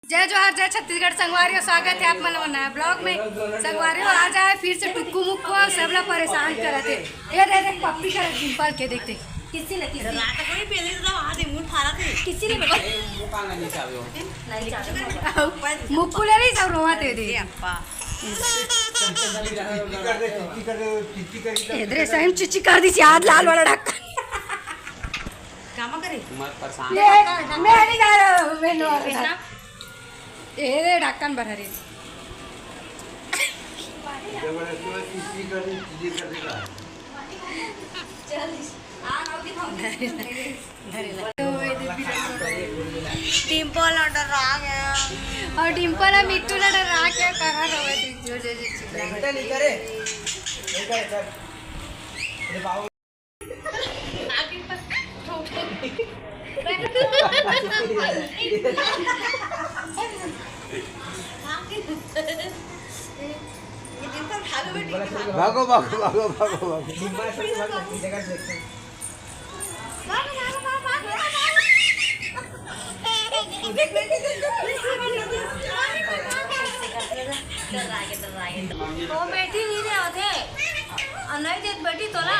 जय जोहार जय छत्तीसगढ़ संगवारियों, स्वागत है आप मन नया ब्लॉग में। संगवारियों आज आए फिर से टुक्कू मुक्कू और सबला परेशान करते। ये देख पप्पी कर डिंपल के देखते किसी ने किसी रात को ही पहले तो वहां से मुंह थारा थे किसी ने मुंह कांगा नहीं चाहे मुक्कू ले रही सब रोवाते दे अप्पा इधर सही चिची कर दी याद लाल वाला ढक्कन काम करे मत परेशान मैं नहीं जा रहा मैं नो ए ढक्कन भर रे डिंपल ऑर्डर आ गया और डिंपल और मिट्टू ऑर्डर आ गया कहां रहे जो जो चिल्ला नहीं करे अरे बाबू आगे पर भागो भागो भागो भागो वो बैठी नहीं रहे थे नहीं देख बैठी तो ना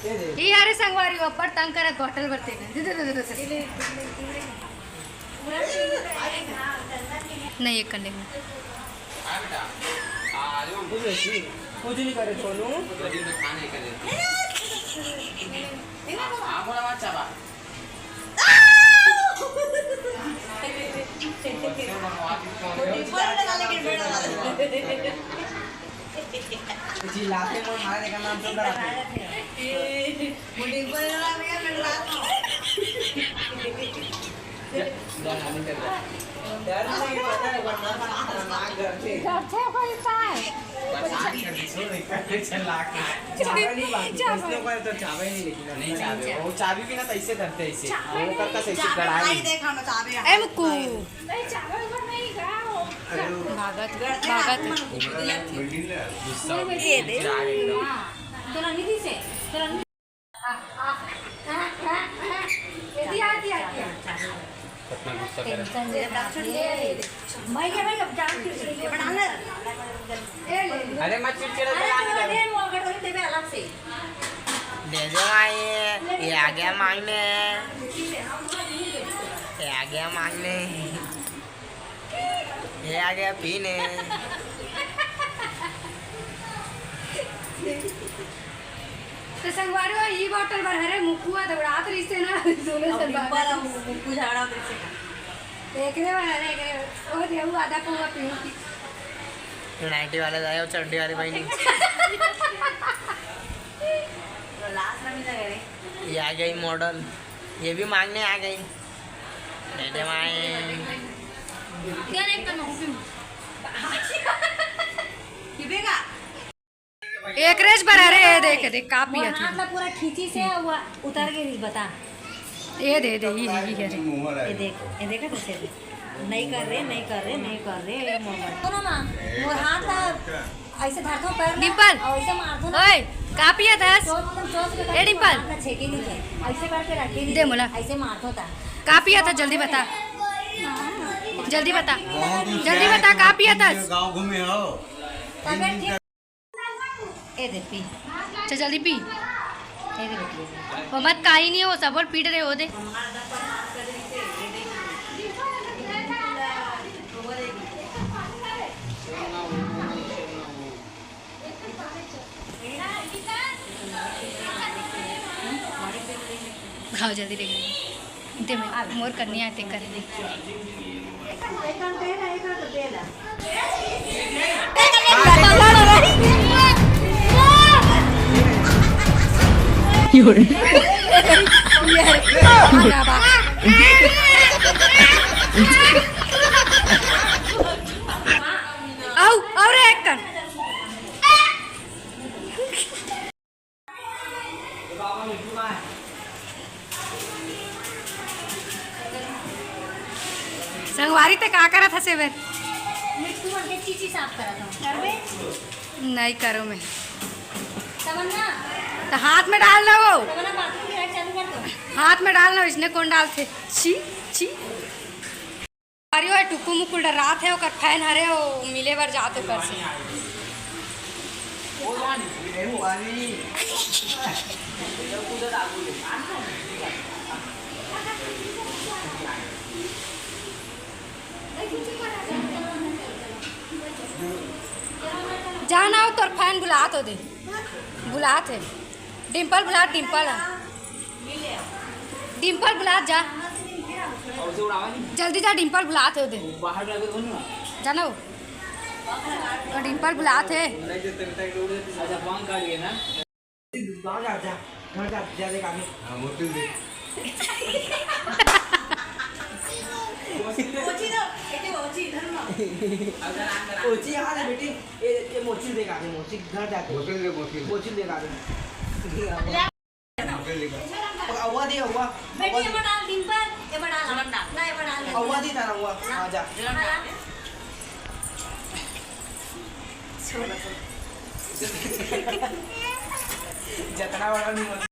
ये यारे संगवारी ऊपर तंग करत होटल भरते नहीं एक करने में कुछ नहीं करे सोनू खाने करे बोला मत चाबा चिल्लाते मोर मारे का नाम तो डरा मुंडी पर लगा मेरा डरा डर नहीं पता है वरना नाक घर से कोई पाए परेशान कर दी सो नहीं चला के चाबी नहीं बात इसने पर तो चाबी नहीं लेकिन नहीं चाबी वो चाबी भी ना तैसे करते ऐसे वो करता ऐसे गड़ाई नहीं देखा ना चाबी ए मुक्कू नहीं चाबी ऊपर नहीं गाओ भागत ये दे तोरा निधि से तोरा यदि आती कितना गुस्सा करे मैं क्या मैं अब जान के बना ले अरे मत चिड़चिड़ा अरे वो अगर वही देवे अलग से दे दो आए ये आ गया मांगने ये आ गया मांगने ये आ गया पीने तो संगवारी वो ये बोतल भर हरे मुक्कुआ दौड़ात रही से ना सोने से बाहर मुक्कू झाड़ा उधर से देखने वाला रे के ओ देऊ आधा पौवा पीऊ की 90 वाले जाए और चड्डी वाली भाई नहीं तो लास्ट में मिला रे ये आ गई मॉडल ये भी मांगने आ गई दे दे माए क्या नहीं करना हूं किबेगा एक रेस भरा रे देख देख कापी है हाथ पूरा खींची से हुआ उतर के नहीं बता ये दे दे ये ये देखा कैसे नहीं कर रहे ये मोबाइल सुनो ना मोर हाथ ऐसे धरतो पैर डिंपल और ऐसे मारतो ना ओए कापी है दस ए डिंपल छेके नहीं थे ऐसे करके रखे दे मोला ऐसे मारतो था कापी है जल्दी बता जल्दी बता कापी है दस गांव घूमे हो तबियत ठीक ए दे पी चल जल्दी पी ए दे पी वो मत काई नहीं हो सब और पीट रहे हो दे खाओ जल्दी रे दे मैं मोर करनी आते कर दे आओ और एक कर संगवारी ते का करत हसे बे मिट्टू मन के चीची साफ करा था करबे नहीं करो मैं तमन्ना तो हाथ में डालना वो, तो ना बाथरूम की लाइट चालू कर दो। हाथ में डालना, इसने कौन डालते छी छी। अरे वो टुक्कू मुक्कू डर रात है ओकर फैन हरे हो मिले बार जाते कर से जाना हो तोर फैन बुला तो दे, बुला थे डिम्पल बुला, डिम्पल डिम्पल बुला जा जल्दी जा, डिम्पल बुलाते हो दे बाहर लगे तो ना जाना हो तो डिम्पल बुलाते। अच्छा बंक कर गए ना जा जा जा घर जा जा देख आगे हां मोटी देख मोची दो, एके मोची इधर ना। मोची यहाँ है बेटी, ये मोची देख आगे, मोची घर जाके मोची देख आगे अव्वा दे अव्वा बेटी ये बड़ा डिम्पल, ये बड़ा ना ये बड़ा अव्वा दी तारा अव्वा आ जा जितना बड़ा नहीं